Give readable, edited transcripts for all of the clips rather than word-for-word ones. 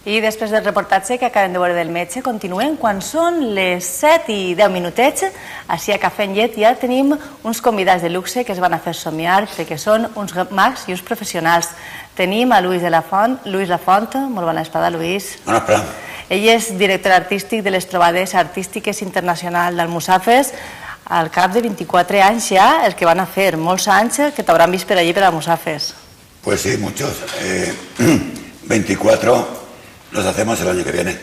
I després del reportatge que acabem de veure del metge, continuem. Quan són les 7 i 10 minutets, així a Cafè amb Llet ja tenim uns convidats de luxe que es van a fer somiar perquè són uns mags i uns professionals. Tenim a Luis Lafont. Molt bona espada, Luis. Bona espada. Ell és director artístic de les trobades artístiques internacionals d'Almussafes. Al cap de 24 anys ja, el que van a fer, molts anys que t'hauran vist per allí per Almussafes. Pues sí, muchos. 24 los hacemos el año que viene.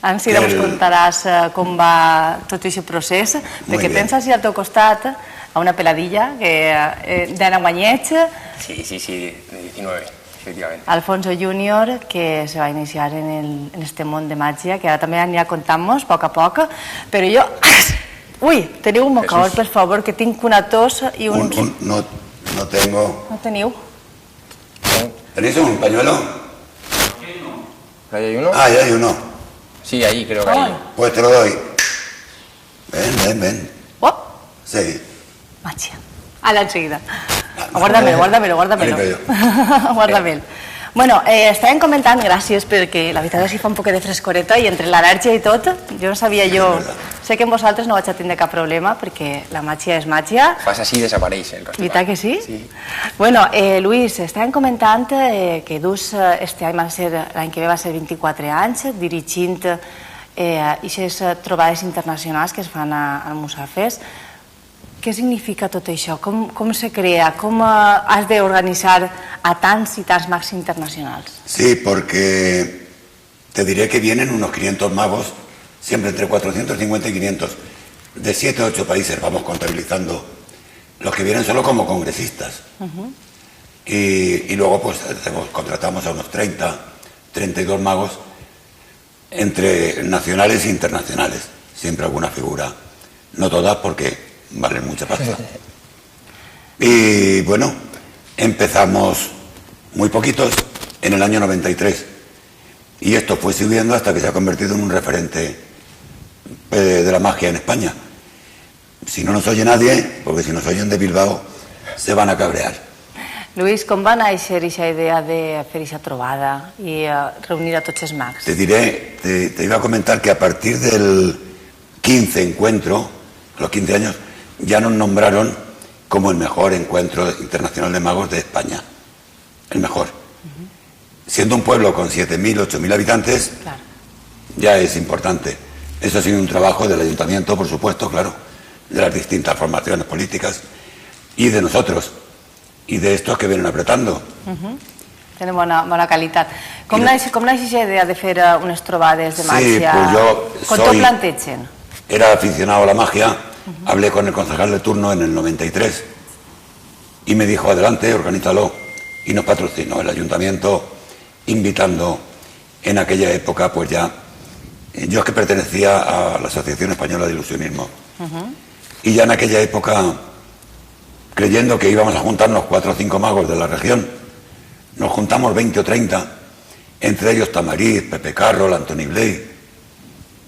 Ara enseguida ens contaràs com va tot aquest procés, perquè tens així al teu costat a una peladilla d'Anna Guanyets. Sí, de 19, efectivamente. Alfonso Junior, que se va iniciar en este món de màgia, que ara també anirà contant-nos a poc, però jo... Ui, teniu un mocador, per favor, que tinc una tos i un... No tengo... No teniu? ¿Tenéis un pañuelo? ¿Ahí hay uno? Ah, ya hay uno. Sí, ahí, creo que ahí. Pues te lo doy. Ven. Oh! Sí. Màgia. Ara enseguida. Guárdamelo. Guárdamelo. Bueno, estàvem comentant, gràcies, perquè la veritat és que fa un poc de frescoreta i entre l'al·lèrgia i tot, jo no sabia sé que amb vosaltres no vaig a tindre cap problema perquè la màgia és màgia. Fas així i desapareix el constipat. Veritat que sí? Sí. Bueno, Luis, estàvem comentant que dus este any l'any que ve va ser 24 anys dirigint aquestes trobades internacionals que es fan a Almussafes. Què significa tot això? Com se crea? Com has d'organitzar a tants y tants mags internacionals? Sí, porque te diré que vienen unos 500 magos, siempre entre 450 y 500, de 7 o 8 países, vamos contabilizando los que vienen solo como congresistas. Y luego pues contratamos a unos 30, 32 magos, entre nacionales e internacionales, siempre alguna figura, no todas porque valen mucha pasta. Y bueno, empezamos muy poquitos en el año 93 y esto fue subiendo hasta que se ha convertido en un referente de la magia en España. Si no nos oye nadie, porque si nos oyen de Bilbao se van a cabrear. Luis, com va néixer aquesta idea de fer aquesta trobada i reunir a tots els mags? Te diré, te iba a comentar que a partir del 15 encuentro, a los 15 años, ya nos nombraron como el mejor encuentro internacional de magos de España. El mejor. Siendo un pueblo con 7.000, 8.000 habitantes, claro, ya es importante. Eso ha sido un trabajo del ayuntamiento, por supuesto, claro, de las distintas formaciones políticas y de nosotros, y de estos que vienen apretando. Tenen bona qualitat. Com naix aquesta idea de fer unes trobades de màgia? Sí, pues Com t'ho plantegen? Era aficionado a la magia. Hablé con el concejal de turno en el 93 y me dijo, adelante, organízalo, y nos patrocinó el ayuntamiento, invitando en aquella época, pues ya, yo es que pertenecía a la Asociación Española de Ilusionismo, y ya en aquella época, creyendo que íbamos a juntarnos 4 o 5 magos de la región, nos juntamos 20 o 30, entre ellos Tamariz, Pepe Carroll, Antoni Bley.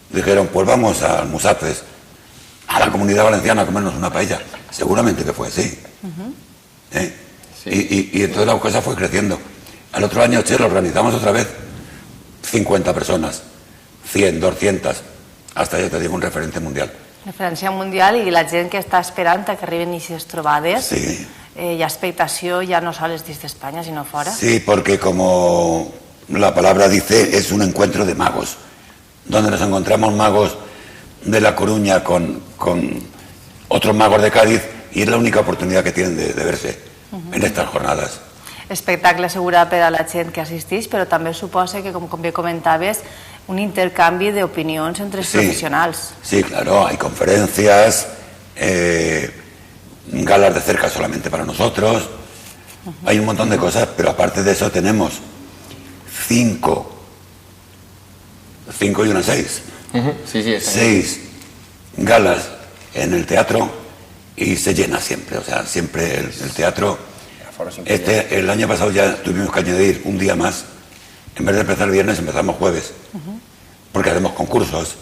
Dijeron, pues vamos a Almussafes, a la Comunidad Valenciana, a comernos una paella. Seguramente que fue así. Sí. Y entonces la cosa fue creciendo. Al otro año, lo organizamos otra vez, 50 personas, 100, 200, hasta ya te digo un referente mundial. Referència mundial, i la gent que està esperant que arriben aquestes trobades, sí. Hi ha expectació ja no sols dins d'Espanya, sinó fora. Sí, porque como la palabra dice, es un encuentro de magos, donde nos encontramos magos de La Coruña con otros magos de Cádiz, y es la única oportunidad que tienen de verse en estas jornadas. Espectacle segura per a la gent que assisteix, però també suposa que, com bé comentaves, un intercanvi de opinions entre els profesionals. Sí, claro, hay conferencias, galas de cerca solamente para nosotros, hay un montón de cosas, pero aparte de eso tenemos 5 y una 6. Sí, 6 galas en el teatro y se llena siempre, o sea, siempre el teatro. El año pasado ya tuvimos que añadir un día más, en vez de empezar viernes empezamos jueves, porque hacemos concursos.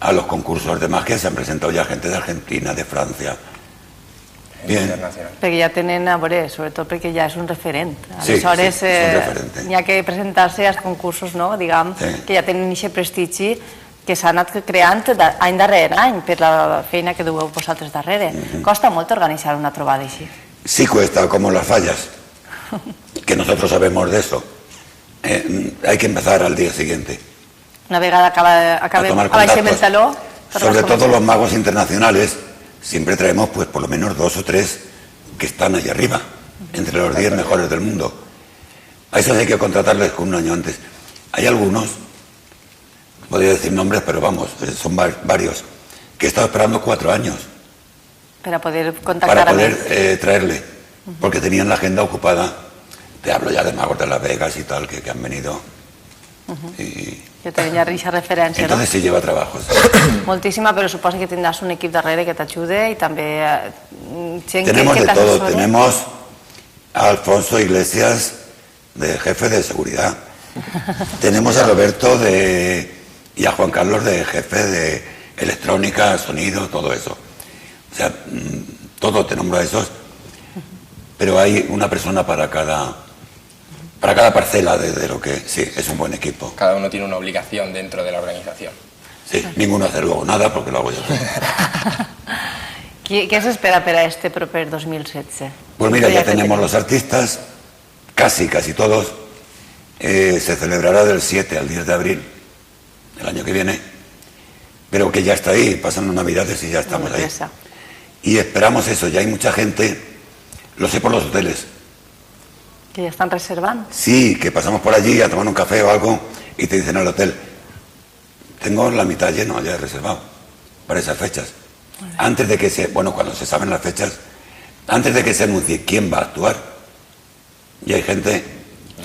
A los concursos de magia se han presentado ya gente de Argentina, de Francia, internacional. Perquè ja tenen, a veure, sobretot perquè ja és un referent. Sí, Aleshores, sí, és un referent. n'hi ha que presentar-se als concursos, no? Diguem, que ja tenen aquest prestigi que s'ha anat creant any darrere any per la feina que dueu vosaltres darrere. Costa molt organitzar una trobada així. Sí cuesta, como las fallas, que nosotros sabemos de eso. Hay que empezar al día siguiente. Una vegada acabem el taló... Sobre todo los magos internacionales, siempre traemos pues por lo menos 2 o 3 que están ahí arriba, entre los 10 mejores del mundo. A esos hay que contratarles con un año antes. Hay algunos, podría decir nombres, pero vamos, son varios, que he estado esperando 4 años para poder contactar para poder traerle, porque tenían la agenda ocupada. Te hablo ya de magos de Las Vegas y tal, que han venido. Que tenia aquesta referència, no? Entonces sí lleva trabajos. Moltíssima, però suposo que tindràs un equip darrere que t'ajude i també gent Tenemos que de todo, t'assessori. tenemos a Alfonso Iglesias de jefe de seguridad, tenemos a Roberto y a Juan Carlos de jefe de electrónica, sonido, todo eso. O sea, todo te nombro a esos, pero hay una persona para cada parcela de lo que... Sí, es un buen equipo. Cada uno tiene una obligación dentro de la organización. Sí, ninguno hace luego nada porque lo hago yo. Què s'espera per a este proper 2016? Pues mira, ya tenemos los artistas, casi todos. Se celebrará del 7 al 10 de abril del año que viene, pero que ya está ahí, pasan las Navidades y ya estamos ahí. Y esperamos eso, ya hay mucha gente, lo sé por los hoteles. Que ya están reservando. Sí, que pasamos por allí a tomar un café o algo y te dicen al hotel, tengo la mitad lleno ya reservado para esas fechas. Antes de que cuando se saben las fechas, antes de que se anuncie quién va a actuar, y hay gente...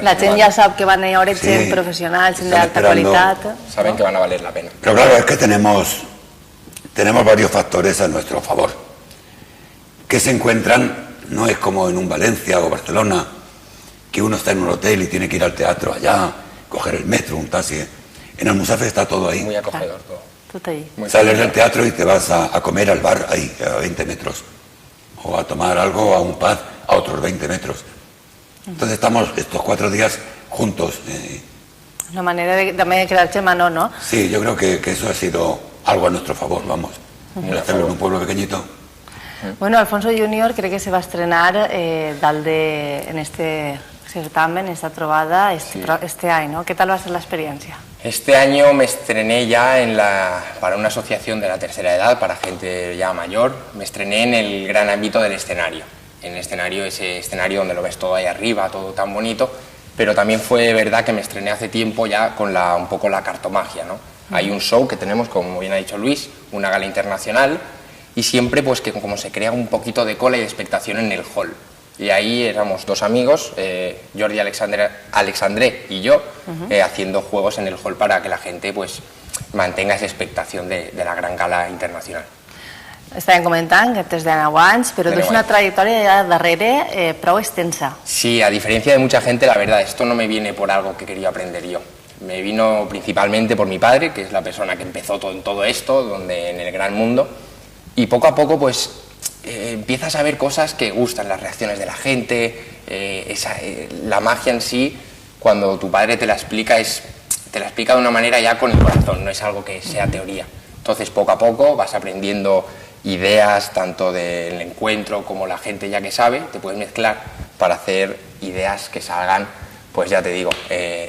La gent ja sap que van a haver gent professional, gent d'alta qualitat. Saben que van a valer la pena. Pero claro, es que tenemos varios factores a nuestro favor, que se encuentran, no es como en un Valencia o Barcelona, que uno está en un hotel y tiene que ir al teatro allá, coger el metro, un taxi. En el Musafe está todo ahí. Muy acogedor todo. Tot ahí. Sales del teatro y te vas a comer al bar ahí, a 20 metros. O a tomar algo a un pub a otros 20 metros. Entonces estamos estos 4 días juntos. Una manera también de crear germanor, ¿no? Sí, yo creo que eso ha sido algo a nuestro favor, vamos. El hacerlo en un pueblo pequeñito. Bueno, Alfonso Junior crec que se va estrenar en este certamen, esta trobada, este any, ¿no? ¿Qué tal va a ser la experiencia? Este año me estrené ya para una asociación de la tercera edad, para gente ya mayor. Me estrené en el gran ámbito del escenario. En el escenario, ese escenario donde lo ves todo ahí arriba, todo tan bonito. Pero también fue verdad que me estrené hace tiempo ya con un poco la cartomagia, ¿no? Hay un show que tenemos, como bien ha dicho Luis, una gala internacional, y siempre pues que como se crea un poquito de cola y de expectación en el hall. Y ahí éramos 2 amigos, Jordi Alexandré y yo, haciendo juegos en el hall para que la gente pues mantenga esa expectación de la gran gala internacional. Estàvem comentant que tens 19 anys, però tens una trajectòria ja darrere prou extensa. Sí, a diferencia de mucha gente, la verdad, esto no me viene por algo que quería aprender yo. Me vino principalmente por mi padre, que es la persona que empezó todo esto, en el gran mundo, y poco a poco pues empiezas a ver cosas que gustan, las reacciones de la gente, la magia en sí, cuando tu padre te la explica de una manera ya con el corazón, no es algo que sea teoría. Entonces poco a poco vas aprendiendo ideas tanto del encuentro como la gente ya que sabe, te puedes mezclar para hacer ideas que salgan, pues ya te digo,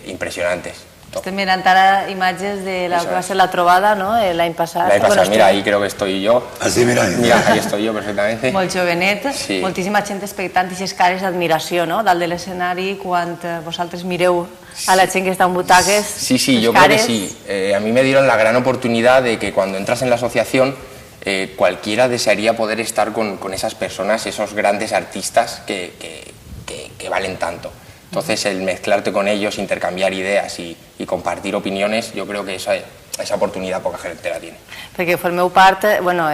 impresionantes. Estem mirant ara imatges de la que va ser la trobada, no?, l'any passat. L'any passat, mira, ahí creo que estoy yo. Así, mira ahí. Mira, ahí estoy yo perfectamente. Molt jovenet, Sí. moltíssima gent expectant i aquestes cares d'admiració, no?, dalt de l'escenari, quan vosaltres mireu a la gent que està en butaques. Sí, yo creo que sí. A mí me dieron la gran oportunidad de que cuando entras en la asociación, cualquiera desearía poder estar con esas personas, esos grandes artistas que valen tanto. Entonces, el mezclarte con ellos, intercambiar ideas y compartir opiniones, yo creo que esa oportunidad poca gente la tiene. Perquè formeu part, bueno,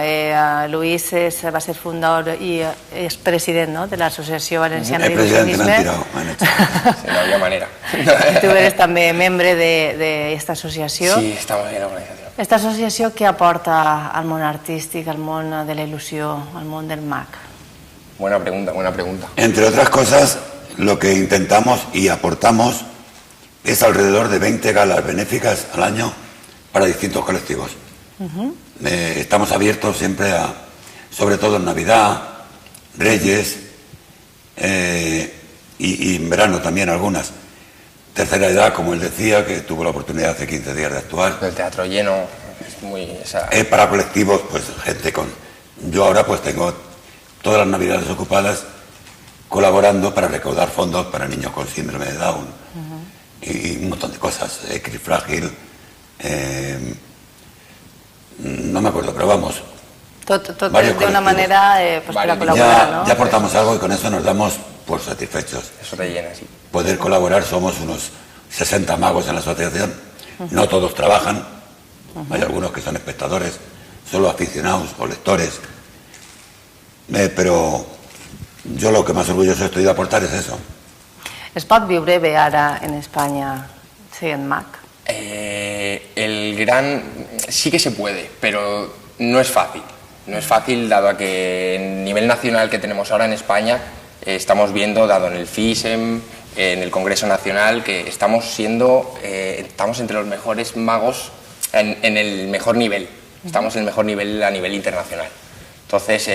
Luis va ser fundador i és president, no?, de l'Associació Valenciana d'Il·lusionisme. El presidente me han tirado. No había manera. Tu eres també membre d'esta associació. Sí, estamos en la organización. Esta associació què aporta al món artístic, al món de la il·lusió, al món del mag? Buena pregunta, buena pregunta. Entre otras cosas, lo que intentamos y aportamos es alrededor de 20 galas benéficas al año para distintos colectivos. Estamos abiertos siempre a, sobre todo en Navidad, Reyes, y en verano también algunas. Tercera edad, como él decía, que tuvo la oportunidad hace 15 días de actuar. El teatro lleno, es muy... Para colectivos, pues gente con... Yo ahora pues tengo todas las Navidades ocupadas colaborando para recaudar fondos para niños con síndrome de Down y un montón de cosas, Cris Frágil, no me acuerdo, pero vamos. Tot de una manera pues para colaborar, ¿no? Ya aportamos algo y con eso nos damos por satisfechos. Eso te llena, sí. Poder colaborar, somos unos 60 magos en la asociación, no todos trabajan, hay algunos que son espectadores, solo aficionados o lectores, pero yo lo que más orgulloso estoy de aportar es eso. Es pot viure bé ara en España sent mag? Sí que se puede, pero no es fácil. No es fácil, dado a que el nivel nacional que tenemos ahora en España, estamos viendo, dado en el FISEM, en el Congreso Nacional, que estamos entre los mejores magos en el mejor nivel. Estamos en el mejor nivel a nivel internacional. Entonces,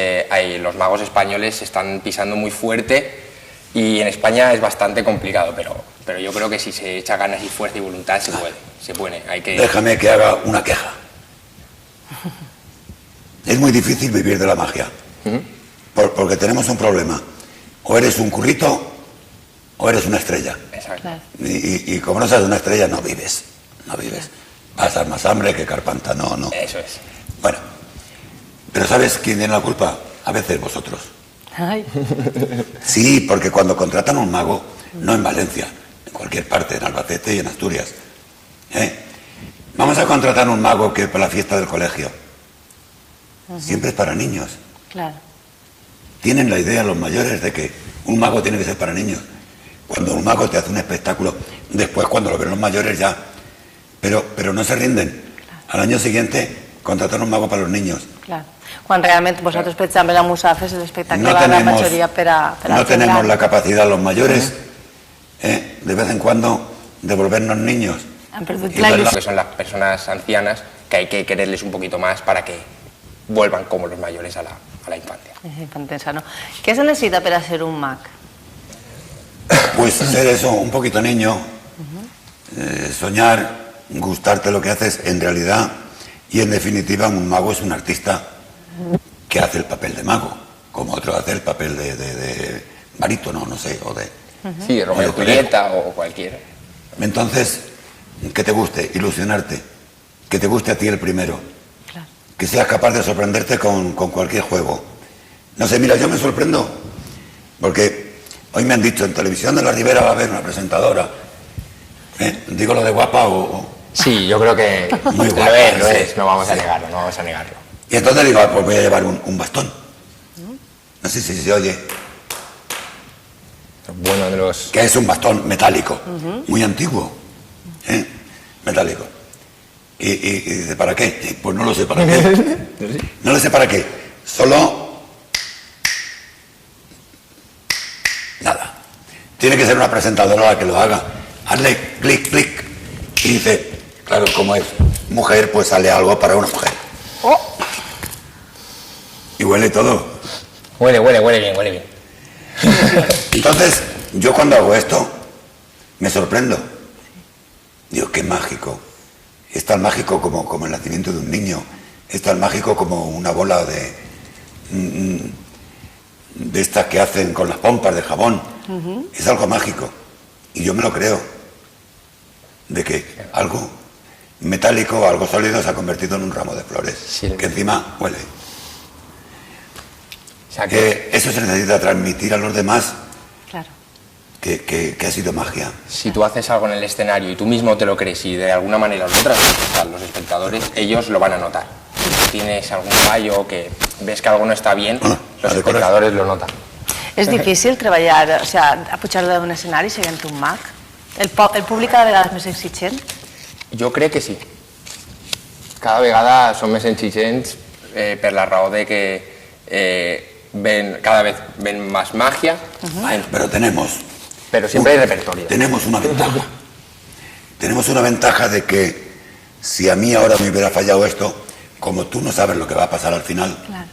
los magos españoles están pisando muy fuerte y en España es bastante complicado, pero yo creo que si se echa ganas y fuerza y voluntad se puede. Déjame que haga una queja. Es muy difícil vivir de la magia, porque tenemos un problema. O eres un currito o eres una estrella. Exacto. Y como no seas una estrella, no vives. Vas a dar más hambre que Carpanta, no. Eso es. Bueno, pero ¿sabes quién tiene la culpa? A veces vosotros. Ay. Sí, porque cuando contratan a un mago, no en Valencia, en cualquier parte, en Albacete y en Asturias. Vamos a contratar a un mago que para la fiesta del colegio. Siempre es para niños. Claro. Tienen la idea los mayores de que un mago tiene que ser para niños. Cuando un mago te hace un espectáculo, después cuando lo ven los mayores ya. Pero no se rinden. Claro. Al año siguiente contratan un mago para los niños. Claro. Quan realment vosaltres, per exemple, a Musafes, l'espectacle va a la majoria per a no tenemos la capacidad los mayores, de vez en cuando, de volvernos niños. Han perdut Y la lo il·lusió. que son las personas ancianas, que hay que quererles un poquito más para que vuelvan como los mayores a la infancia. Infantesa, no? Què se necessita per a ser un mag? Pues ser eso, un poquito niño, soñar, gustarte lo que haces en realidad, y en definitiva un mago es un artista que hace el papel de mago, como otro hace el papel de barítono, no sé, o de... Sí, Romeo y Julieta o cualquiera. Entonces, que te guste, ilusionarte, que te guste a ti el primero, Claro. que seas capaz de sorprenderte con cualquier juego. No sé, mira, yo me sorprendo, porque hoy me han dicho, en Televisión de la Ribera va a haber una presentadora. Digo lo de guapa o... Sí, yo creo que Muy guapa, lo sí. es, no vamos a negarlo. Y entonces digo, pues voy a llevar un bastón. No sé si se oye. Bueno, de los... Que es un bastón metálico, muy antiguo. Metálico. Y dice, ¿para qué? Pues no lo sé para qué. No lo sé para qué. Solo... Nada. Tiene que ser una presentadora la que lo haga. Hazle clic, clic. Y dice, claro, como es mujer, pues sale algo para una mujer. Oh! Y huele todo. Huele bien. Entonces, yo cuando hago esto, me sorprendo. Digo, qué mágico. Es tan mágico como el nacimiento de un niño. Es tan mágico como una bola de estas que hacen con las pompas de jabón. Es algo mágico. Y yo me lo creo. De que algo metálico, algo sólido se ha convertido en un ramo de flores. Sí. Que encima huele. O sea que Eso se necesita transmitir a los demás Claro. que ha sido magia. si tú haces algo en el escenario y tú mismo te lo crees y de alguna manera lo transmites a los espectadores, ellos lo van a notar. Si tienes algún fallo, que ves que algo no está bien, los espectadores lo notan. És difícil treballar, o sigui, a pujar d'un escenari sent un mag? El públic cada vegada és més exigent? Jo crec que sí. Cada vegada som més exigents per la raó de que cada vez ven más magia, Bueno, pero siempre hay repertorio. Tenemos una ventaja. Tenemos una ventaja de que si a mí ahora me hubiera fallado esto, como tú no sabes lo que va a pasar al final, Claro.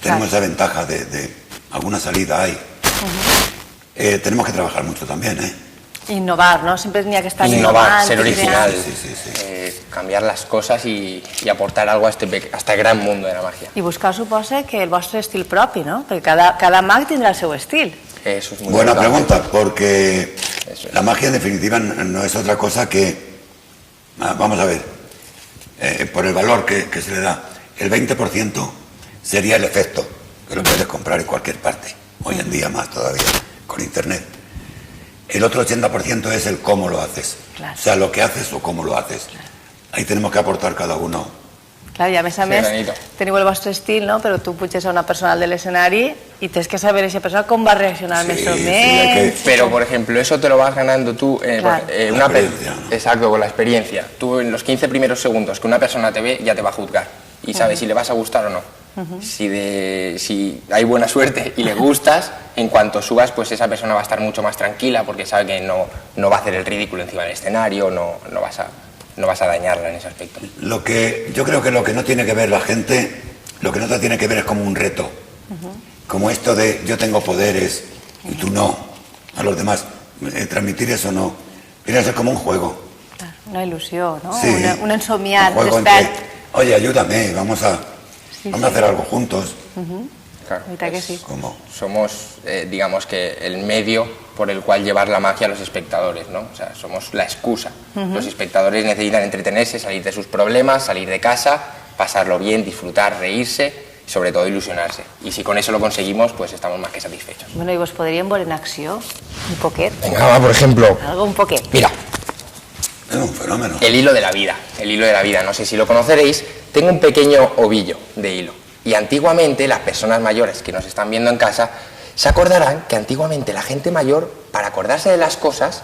tenemos esa ventaja de alguna salida hay. Tenemos que trabajar mucho también, ¿eh? Innovar, ¿no? Siempre tenía que estar Innovar, innovando, ser original, Sí. cambiar las cosas y aportar algo a este gran mundo de la magia. I buscar, suposa, que el vostre estil propi, no? Perquè cada mag tindrà el seu estil. Eso es muy Buena importante. pregunta, porque Eso es. la magia en definitiva no es otra cosa que, vamos a ver, por el valor que se le da, el 20% sería el efecto, que lo puedes comprar en cualquier parte, hoy en día más todavía, con internet. El otro 80% es el cómo lo haces, Claro. o sea, lo que haces o cómo lo haces. Ahí tenemos que aportar cada uno. Clar, i a més, granito. teniu el vostre estil, no? Però tu puges a una persona de l'escenari i tens que saber aquesta persona com va reaccionar Sí, més o sí, menys. hay que- Pero, por ejemplo, eso te lo vas ganando tú Claro. Con la experiencia, ¿no? Exacto, con la experiencia. Tú en los 15 primeros segundos que una persona te ve, ya te va a juzgar. Y sabes si le vas a gustar o no. Si hay buena suerte y le gustas, en cuanto subas, pues esa persona va a estar mucho más tranquila porque sabe que no va a hacer el ridículo encima del escenario, no vas a dañarla en ese aspecto. Yo creo que lo que no tiene que ver la gente, lo que no te tiene que ver es como un reto. Como esto de yo tengo poderes y tú no, a los demás. Transmitir eso no. Tiene que ser como un juego. Clar, una il·lusió, no? Sí. Un ensomiar, Un juego despert. oye, ayúdame, vamos a Sí, hacer algo juntos. Claro, La veritat que sí. ¿Cómo? somos, digamos que, el medio por el cual llevar la magia a los espectadores, ¿no? O sea, somos la excusa. Los espectadores necesitan entretenerse, salir de sus problemas, salir de casa, pasarlo bien, disfrutar, reírse, y sobre todo ilusionarse. Y si con eso lo conseguimos, pues estamos más que satisfechos. Bueno, i vos podríem veure en acció? Un poquet? Venga, va, por ejemplo, Algo un poquet. mira, Es un fenómeno. el hilo de la vida, el hilo de la vida, no sé si lo conoceréis, tengo un pequeño ovillo de hilo. Y antiguamente las personas mayores que nos están viendo en casa se acordarán que antiguamente la gente mayor, para acordarse de las cosas,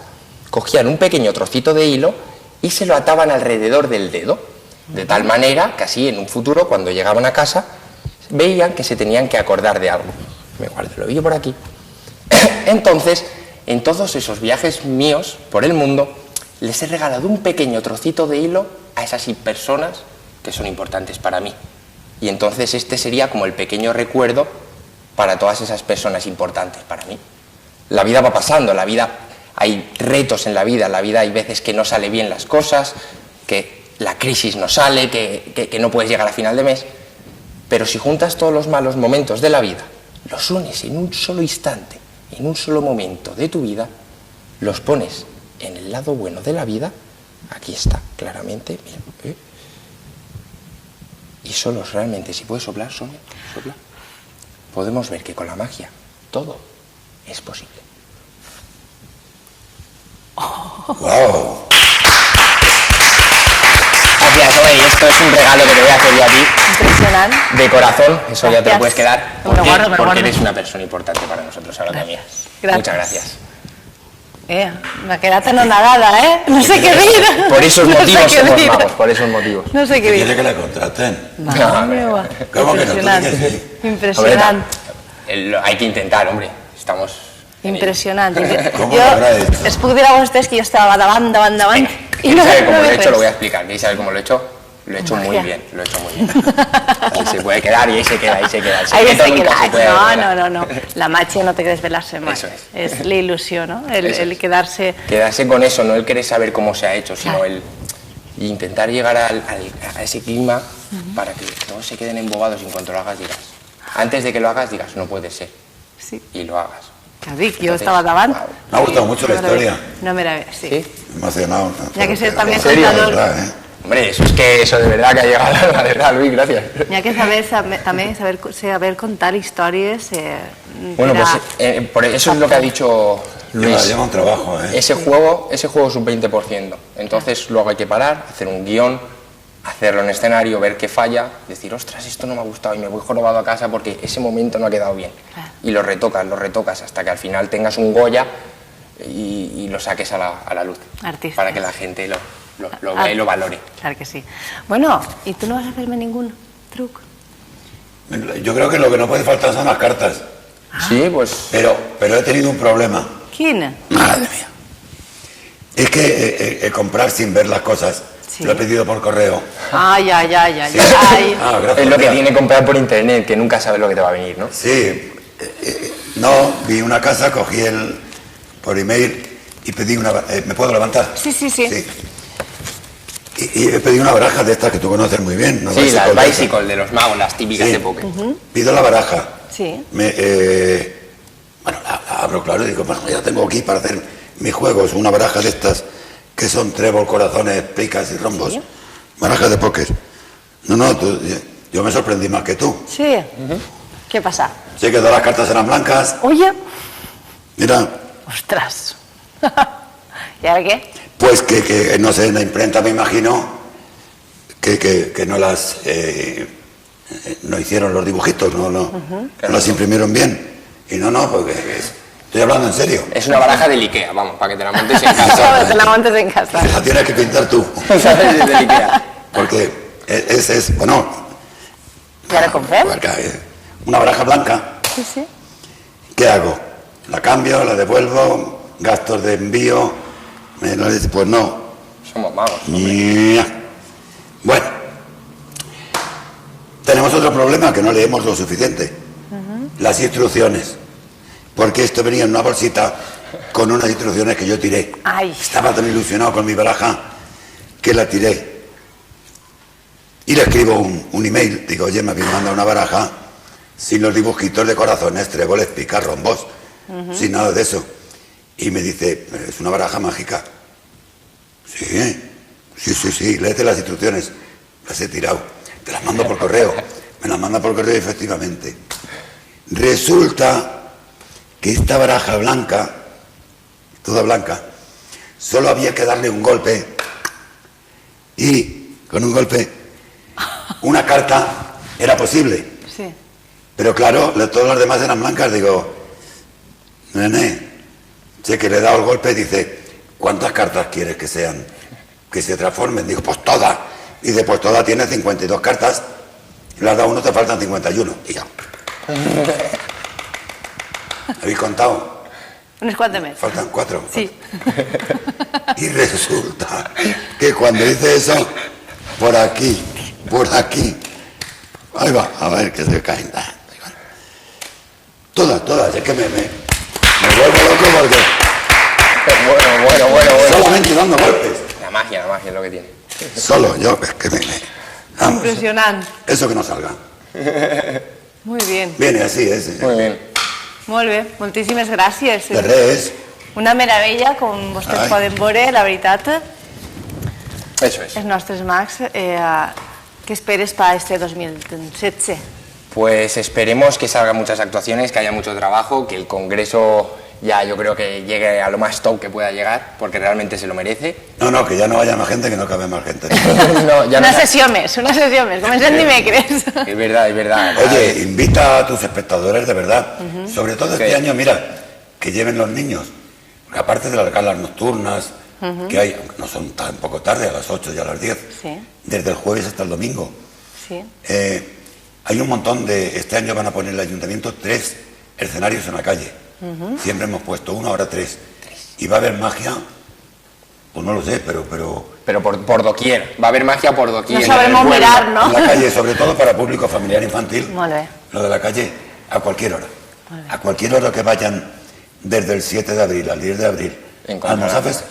cogían un pequeño trocito de hilo y se lo ataban alrededor del dedo, de tal manera que así en un futuro, cuando llegaban a casa, veían que se tenían que acordar de algo. Me guardo el ovillo por aquí. Entonces, en todos esos viajes míos por el mundo, les he regalado un pequeño trocito de hilo a esas personas que son importantes para mí. Y entonces este sería como el pequeño recuerdo para todas esas personas importantes para mí. La vida va pasando, la vida, hay retos en la vida hay veces que no sale bien las cosas, que la crisis no sale, que no puedes llegar a final de mes, pero si juntas todos los malos momentos de la vida, los unes en un solo instante, en un solo momento de tu vida, los pones en el lado bueno de la vida, aquí está, claramente, mira, y solo realmente, si puedes soplar, sopla, podemos ver que con la magia todo es posible. ¡Wow! Gracias, oye, esto es un regalo que te voy a hacer yo a ti, Impressionant. de corazón, eso ya te lo Gracias. puedes quedar, Me lo guardo, me lo porque guardo. eres una persona importante para nosotros ahora también. Gracias. Muchas gracias. M'ha quedat anonadada, eh? No sé què dir. Por esos No sé motivos què somos dir. magos, por esos motivos. No sé què Quiere dir. que la contraten. Mare meva. ¿Cómo que no? Tú Impressionant. dices sí. Impressionant. Hay que intentar, hombre, estamos... Impressionant. ¿Cómo Jo lo habrá hecho? es puc dir a vostès que jo estava davant i ¿Quién no sabe cómo lo he veig hecho? Lo voy a res. explicar. ¿Queréis saber cómo lo he hecho? Lo he hecho muy Magia. bien, lo he hecho muy bien. Ahí se puede quedar y ahí se queda, ahí se queda. El Ahí secreto se nunca queda. se puede No, revelar. no. La màgia no té que desvelar-se mai. Eso es. És la il·lusió, no? El Eso es. quedar-se... Quedarse con eso, no el querer saber cómo se ha hecho, sino Claro. el intentar llegar a ese clima para que todos se queden embobados y en cuanto lo hagas digas. Antes de que lo hagas digas, no puede ser. Sí, Y lo hagas. que dic, jo Entonces, estava davant. wow. Me ha gustado mucho la historia. No me la ve, sí. ¿Sí? Emocionado. Ya que ser también ¿En serio? contador. De verdad, ¿eh? Hombre, eso es que eso de verdad que ha llegado, la verdad, Luis, gracias. N'hi ha que també saber contar històries Bueno, per pues a- por eso es lo que ha dicho Luis. Lleva un trabajo, ¿eh? Ese juego es un 20%. Entonces luego hay que parar, hacer un guión, hacerlo en escenario, ver qué falla, decir, ostras, esto no me ha gustado y me voy jorobado a casa porque ese momento no ha quedado bien. Claro. Y lo retocas hasta que al final tengas un Goya y lo saques a la luz. Artista. Para que la gente lo vea y lo valore. Clar que sí. Bueno, i tu no vas a fer-me ningún truc? Yo creo que lo que no puede faltar son las cartas. Sí, pues... Pero he tenido un problema. Quin? Madre mía. Es que comprar sin ver las cosas, Sí. lo he pedido por correo. Ay, ay, ay, ay, Sí. ay. Ah, gracias. Es lo que tiene comprar por internet, que nunca sabes lo que te va a venir, ¿no? Sí. No, vi una casa, cogí por email y pedí una... ¿me puedo levantar? Sí, sí, sí. Y he pedido una baraja de estas que tú conoces muy bien. Una Sí, las de estas. bicycle de los magos, las típicas Sí. de póker. Pido la baraja. Sí. Bueno, la abro, claro, y digo, bueno, ya tengo aquí para hacer mis juegos, una baraja de estas que son trébol, corazones, picas y rombos. Sí. Baraja de póker. No, yo me sorprendí más que tú. Sí. Què passa? Sí que todas las cartas eran blancas. Oye, Mira, ostras. ¿Y ahora qué? pues que no sé, en la imprenta me imagino que no las... no hicieron los dibujitos, no las imprimieron bien. Y no, porque estoy hablando en serio. Es una baraja del Ikea, vamos, para que te la montes en casa. Te la montes en casa. La tienes que pintar tú. ¿Sabes? Es del Ikea. Porque bueno, ¿Y ahora comprem? una baraja blanca. Sí, sí. ¿Qué hago? ¿La cambio? ¿La devuelvo? ¿Gastos de envío? Pues no. Somos magos. Bueno, tenemos otro problema, que no leemos lo suficiente. Las instrucciones. Porque esto venía en una bolsita con unas instrucciones que yo tiré. Ay. Estaba tan ilusionado con mi baraja que la tiré. Y le escribo un email, digo, oye, me habéis mandado una baraja sin los dibujitos de corazones, tréboles, picas, rombos, sin nada de eso. Y me dice, es una baraja mágica. Sí, léete las instrucciones. Las he tirado. Te las mando por correo. Me las manda por correo y efectivamente. Resulta que esta baraja blanca, toda blanca, solo había que darle un golpe y con un golpe una carta era posible. Sí. Pero claro, todas las demás eran blancas. Digo, nene, sé que le he dado el golpe, dice, ¿cuántas cartas quieres que sean? Que se transformen. Digo, pues todas. Dice, pues todas tiene 52 cartas. Le has dado uno, te faltan 51. Y yo. ¿Habéis contado? Unes quantes més. Faltan 4. Sí. Y resulta que cuando hice eso, por aquí, ahí va, a ver que se caen. Todas, es que me vuelvo loco porque Bueno. solamente dando golpes. La magia es lo que tiene. Solo yo, es que vamos, Impressionant. eso que no salga. Muy bien. Viene así, Muy bien. Molt bé, moltíssimes gràcies. de res. Una meravella, com vostès Ai. poden veure, la veritat, Eso es. els nostres mags. Què esperes per este 2017? Pues esperemos que salgan muchas actuaciones, que haya mucho trabajo, que el Congreso ya yo creo que llegue a lo más top que pueda llegar, porque realmente se lo merece. No, que ya no vaya más gente, que no cabe más gente. No, ya Una no- sessió més. Comencem dimecres. Es verdad. Oye, invita a tus espectadores, de verdad. Sobre todo este Sí. año, mira, que lleven los niños. Porque aparte de las galas nocturnas, que hay, aunque no son tampoco tarde, a las 8 y a las 10, Sí. desde el jueves hasta el domingo. Sí. Hay un montón de... Este año van a poner el ayuntamiento 3 escenarios en la calle. Siempre hemos puesto 1, ahora 3. Y va a haber magia, pues no lo sé, pero Pero por doquier. Va a haber magia por doquier. No sabremos En el pueblo. mirar, ¿no? en la calle, sobre todo para público familiar infantil. Molt bé. Lo de la calle, a cualquier hora. A cualquier hora que vayan desde el 7 de abril al 10 de abril Encontrarán Almozafes,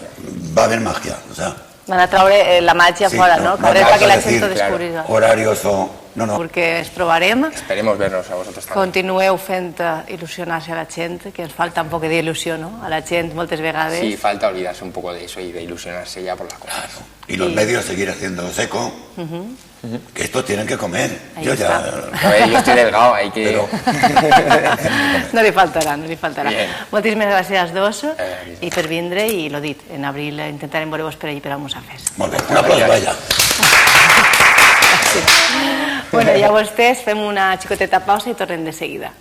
va a haber magia. O sea, Van a traure la màgia sí, fora, no? Cabré vas perquè a la decir, gent ho claro, descobrirà. horarios o... No. Perquè es trobarem. Esperemos vernos a vosotros también. Continueu fent il·lusionar-se a la gent, que ens falta un poc d'il·lusió, no? A la gent moltes vegades. Sí, falta olvidarse un poco de eso y de ilusionarse ya por las cosas. Claro. Y los medios seguir haciendo seco, que estos tienen que comer. Ahí Yo está. A ver, yo estoy delgado, hay que... Pero No li faltarà. Bien. Moltíssimes gràcies als dos i per vindre, i lo dit, en abril intentarem veure-vos per allí per Almozafes. molt bé, un aplauso, vaya. Bueno, ja vostès fem una xicoteta pausa i tornem de seguida.